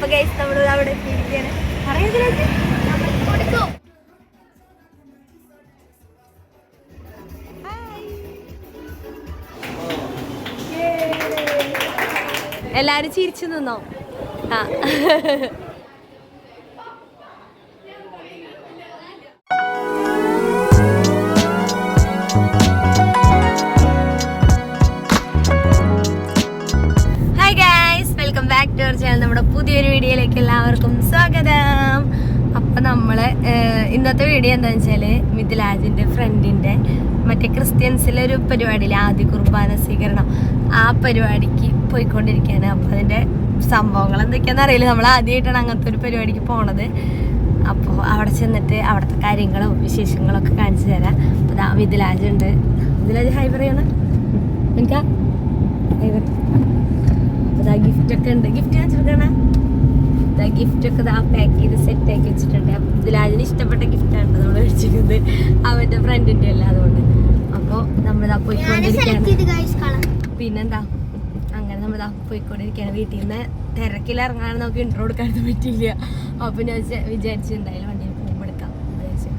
അപ്പൊ ഗൈസ് നമ്മൾ അവിടെ എത്തിയിരിക്കുകയാണ്. എല്ലാരും ചിരിച്ചു നിന്നോ? ആ ബാക്ക് ടു അവർ ചാനൽ. നമ്മുടെ പുതിയൊരു വീഡിയോയിലേക്ക് എല്ലാവർക്കും സ്വാഗതം. അപ്പം നമ്മൾ ഇന്നത്തെ വീഡിയോ എന്താണെന്ന് വെച്ചാൽ മിഥിലാജിൻ്റെ ഫ്രണ്ടിൻ്റെ മറ്റേ ക്രിസ്ത്യൻസിലൊരു പരിപാടിയില്ലേ, ആദ്യ കുർബാന സ്വീകരണം, ആ പരിപാടിക്ക് പോയിക്കൊണ്ടിരിക്കുകയാണ്. അപ്പോൾ അതിൻ്റെ സംഭവങ്ങൾ എന്തൊക്കെയാണെന്ന് അറിയില്ല. നമ്മൾ ആദ്യമായിട്ടാണ് അങ്ങനത്തെ ഒരു പരിപാടിക്ക് പോണത്. അപ്പോൾ അവിടെ ചെന്നിട്ട് അവിടുത്തെ കാര്യങ്ങളും വിശേഷങ്ങളും ഒക്കെ കാണിച്ചു തരാം. അപ്പോൾ ഇതാ മിഥിലാജ് ഉണ്ട്. മിഥിലാജ് ഹായ് പറയണം. എനിക്കാ ഹായ് പറ. ഇതാ ഗിഫ്റ്റൊക്കെ ഉണ്ട്. ഗിഫ്റ്റ് വെച്ചിരിക്കണ ഇതാ ഗിഫ്റ്റൊക്കെ ഇതാ പാക്ക് ചെയ്ത് സെറ്റാക്കി വെച്ചിട്ടുണ്ട്. ഇതിലാജിന് ഇഷ്ടപ്പെട്ട ഗിഫ്റ്റാണ് നമ്മൾ വെച്ചിരിക്കുന്നത്, അവൻ്റെ ഫ്രണ്ടിൻ്റെ അല്ല. അതുകൊണ്ട് അപ്പോൾ നമ്മളിതാ പോയിക്കൊണ്ടിരിക്കുകയാണ്. പിന്നെന്താ അങ്ങനെ നമ്മളിതാ പോയിക്കൊണ്ടിരിക്കുകയാണ്. വീട്ടിൽ നിന്ന് തിരക്കിലിറങ്ങാൻ നമുക്ക് ഇൻട്രോ കൊടുക്കാനൊന്നും പറ്റില്ല. അപ്പോൾ ഞാൻ വിചാരിച്ചിട്ടുണ്ടായാലും വണ്ടിയിൽ പോകുമ്പോൾ എടുക്കാം വിചാരിച്ചു.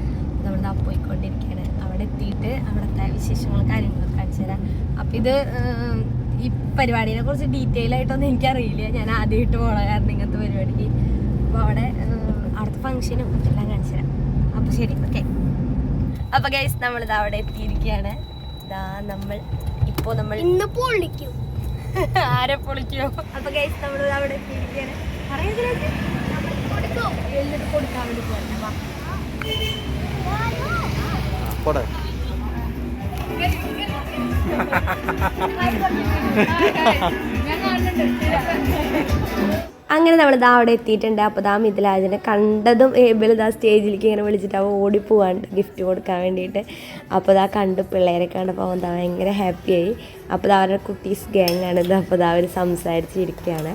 നമ്മളിതാ പോയിക്കൊണ്ടിരിക്കുകയാണ്. അവിടെ എത്തിയിട്ട് അവിടുത്തെ വിശേഷങ്ങളും കാര്യങ്ങളൊക്കെ കാണിച്ചു തരാം. അപ്പം ഇത് ഈ പരിപാടിനെ കുറിച്ച് ഡീറ്റെയിൽ ആയിട്ടൊന്നും എനിക്കറിയില്ല. ഞാൻ ആദ്യമായിട്ട് പോകണം കാരണം ഇങ്ങനത്തെ പരിപാടിക്ക്. അപ്പോൾ അവിടുത്തെ ഫംഗ്ഷനും എല്ലാം കാണിച്ചു തരാം. അപ്പോൾ ശരി, ഓക്കെ. അപ്പോൾ ഗൈസ് നമ്മളിത് അവിടെ എത്തിയിരിക്കുകയാണ്. ഇതാ നമ്മൾ ഇന്ന് പൊളിക്കും. ആരെ പൊളിക്കോ? അപ്പോൾ ഗൈസ് നമ്മൾ അവിടെ എത്തിയിരിക്കുകയാണ്. എന്നിട്ട് കൊടുക്കാൻ വേണ്ടി പോകണം. അങ്ങനെ നമ്മളിതാ അവിടെ എത്തിയിട്ടുണ്ട്. അപ്പോൾ ഇതാ മിഥിലാജിനെ കണ്ടതും ഏബിൾ ഇതാ സ്റ്റേജിലേക്ക് ഇങ്ങനെ വിളിച്ചിട്ട് അവ ഓടിപ്പോവാണ്ട് ഗിഫ്റ്റ് കൊടുക്കാൻ വേണ്ടിയിട്ട്. അപ്പോൾ ഇതാ കണ്ട് പിള്ളേരെ കണ്ടപ്പോൾ എന്താ ഭയങ്കര ഹാപ്പിയായി. അപ്പോൾ ഇതാ അവരുടെ കുട്ടീസ് ഗ്യാങ്ങാണിത്. അപ്പോൾ ഇതാ അവർ സംസാരിച്ചിരിക്കുകയാണ്.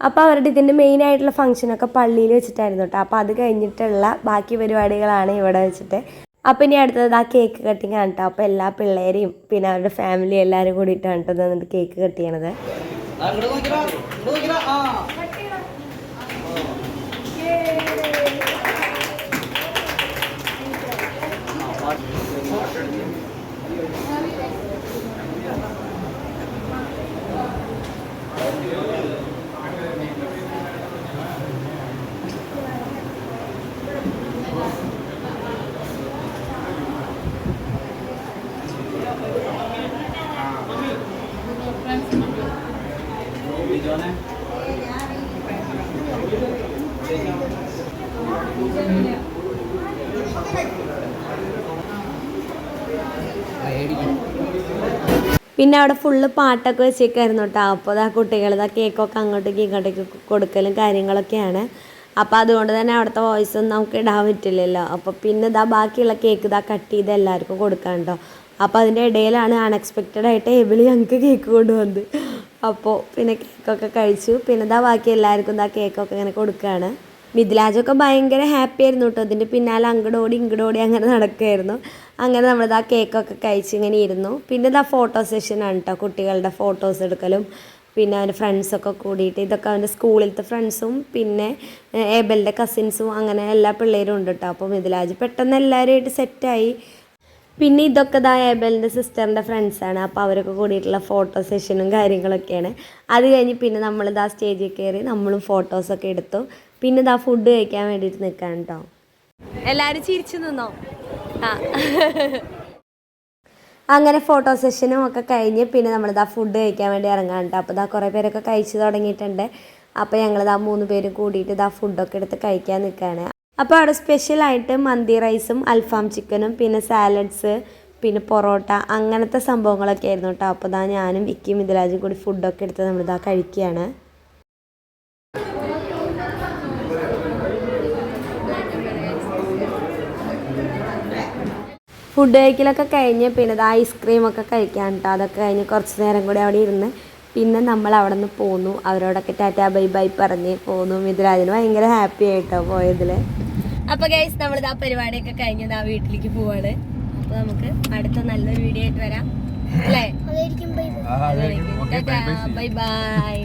അപ്പോൾ അവരുടെ ഇതിൻ്റെ മെയിനായിട്ടുള്ള ഫംഗ്ഷനൊക്കെ പള്ളിയിൽ വെച്ചിട്ടായിരുന്നു കേട്ടോ. അപ്പോൾ അത് കഴിഞ്ഞിട്ടുള്ള ബാക്കി പരിപാടികളാണ് ഇവിടെ വെച്ചിട്ട്. അപ്പോൾ ഇനി അടുത്തത് ആ കേക്ക് കട്ടിങ് ആണ് കേട്ടോ. അപ്പോൾ എല്ലാ പിള്ളേരെയും പിന്നെ അവരുടെ ഫാമിലി എല്ലാവരും കൂടിയിട്ടാണ് കേട്ടോ എന്നിട്ട് കേക്ക് കട്ട് ചെയ്യണത്. പിന്നെ അവിടെ ഫുള്ള് പാട്ടൊക്കെ വെച്ചേക്കായിരുന്നു കേട്ടോ. അപ്പോൾ ആ കുട്ടികൾ ആ കേക്കൊക്കെ അങ്ങോട്ടേക്ക് ഇങ്ങോട്ടേക്ക് കൊടുക്കലും കാര്യങ്ങളൊക്കെയാണ്. അപ്പോൾ അതുകൊണ്ട് തന്നെ അവിടുത്തെ വോയിസ് ഒന്നും നമുക്ക് ഇടാൻ പറ്റില്ലല്ലോ. അപ്പോൾ പിന്നെ ഇതാ ബാക്കിയുള്ള കേക്ക് ഇതാ കട്ട് ചെയ്ത് എല്ലാവർക്കും കൊടുക്കാൻ കേട്ടോ. അപ്പോൾ അതിൻ്റെ ഇടയിലാണ് അൺഎക്സ്പെക്റ്റഡ് ആയിട്ട് എബിളി ഞങ്ങൾക്ക് കേക്ക് കൊണ്ടുവന്നത്. അപ്പോൾ പിന്നെ കേക്കൊക്കെ കഴിച്ചു. പിന്നെ ഇതാ ബാക്കി എല്ലാവർക്കും ഇതാ കേക്കൊക്കെ ഇങ്ങനെ കൊടുക്കുകയാണ്. മിഥിലാജൊക്കെ ഭയങ്കര ഹാപ്പി ആയിരുന്നു കേട്ടോ. അതിൻ്റെ പിന്നാലെ അങ്ങോട്ടോടി ഇങ്ങോട്ടോടി അങ്ങനെ നടക്കുമായിരുന്നു. അങ്ങനെ നമ്മളിതാ കേക്കൊക്കെ കഴിച്ച് ഇങ്ങനെ ഇരുന്നു. പിന്നെ ഇതാ ഫോട്ടോ സെഷനാണ് കേട്ടോ. കുട്ടികളുടെ ഫോട്ടോസ് എടുക്കലും പിന്നെ അവൻ്റെ ഫ്രണ്ട്സൊക്കെ കൂടിയിട്ട്, ഇതൊക്കെ അവൻ്റെ സ്കൂളിലത്തെ ഫ്രണ്ട്സും പിന്നെ ഏബലിൻ്റെ കസിൻസും അങ്ങനെ എല്ലാ പിള്ളേരും ഉണ്ട് കേട്ടോ. അപ്പോൾ മിഥിലാജ് പെട്ടെന്ന് എല്ലാവരുമായിട്ട് സെറ്റായി. പിന്നെ ഇതൊക്കെ ഇതാ ഏബലിൻ്റെ സിസ്റ്ററിൻ്റെ ഫ്രണ്ട്സാണ്. അപ്പോൾ അവരൊക്കെ കൂടിയിട്ടുള്ള ഫോട്ടോ സെഷനും കാര്യങ്ങളൊക്കെയാണ്. അത് കഴിഞ്ഞ് പിന്നെ നമ്മളിതാ സ്റ്റേജിൽ കയറി നമ്മളും ഫോട്ടോസൊക്കെ എടുത്തു. പിന്നെ ഇതാ ഫുഡ് കഴിക്കാൻ വേണ്ടിയിട്ട് നിൽക്കാൻ കേട്ടോ. എല്ലാവരും ചിരിച്ചു നിന്നോ? ആ അങ്ങനെ ഫോട്ടോ സെഷനും ഒക്കെ കഴിഞ്ഞ് പിന്നെ നമ്മളിതാ ഫുഡ് കഴിക്കാൻ വേണ്ടി ഇറങ്ങാൻ കേട്ടോ. അപ്പോൾ ഇതാ കുറേ പേരൊക്കെ കഴിച്ചു തുടങ്ങിയിട്ടുണ്ട്. അപ്പോൾ ഞങ്ങളിതാ 3 പേരും കൂടിയിട്ട് ഇതാ ഫുഡൊക്കെ എടുത്ത് കഴിക്കാൻ നിൽക്കുകയാണ്. അപ്പോൾ അവിടെ സ്പെഷ്യലായിട്ട് മന്തി റൈസും അൽഫാം ചിക്കനും പിന്നെ സാലഡ്സ് പിന്നെ പൊറോട്ട അങ്ങനത്തെ സംഭവങ്ങളൊക്കെ ആയിരുന്നു കേട്ടോ. അപ്പോൾ ഇതാ ഞാനും വിക്കിയും മിഥിലാജും കൂടി ഫുഡൊക്കെ എടുത്ത് നമ്മളിതാ കഴിക്കുകയാണ്. ഫുഡ് കഴിക്കലൊക്കെ കഴിഞ്ഞ് പിന്നെ ഇത് ഐസ്ക്രീമൊക്കെ കഴിക്കാൻ കേട്ടോ. അതൊക്കെ കഴിഞ്ഞ് കുറച്ച് നേരം കൂടി അവിടെ ഇരുന്ന് പിന്നെ നമ്മൾ അവിടെ നിന്ന് പോന്നു, അവരോടൊക്കെ ടാറ്റാ ബൈ ബൈ പറഞ്ഞ് പോന്നു. മിഥുലാജിന് ഭയങ്കര ഹാപ്പി ആയിട്ടോ പോയതിൽ. അപ്പോൾ ഗൈസ് നമ്മളിത് ആ പരിപാടിയൊക്കെ കഴിഞ്ഞത് ആ വീട്ടിലേക്ക് പോവാണ്. അപ്പോൾ നമുക്ക് അടുത്ത നല്ലൊരു വീഡിയോ ആയിട്ട് വരാം അല്ലേ? Bye bye.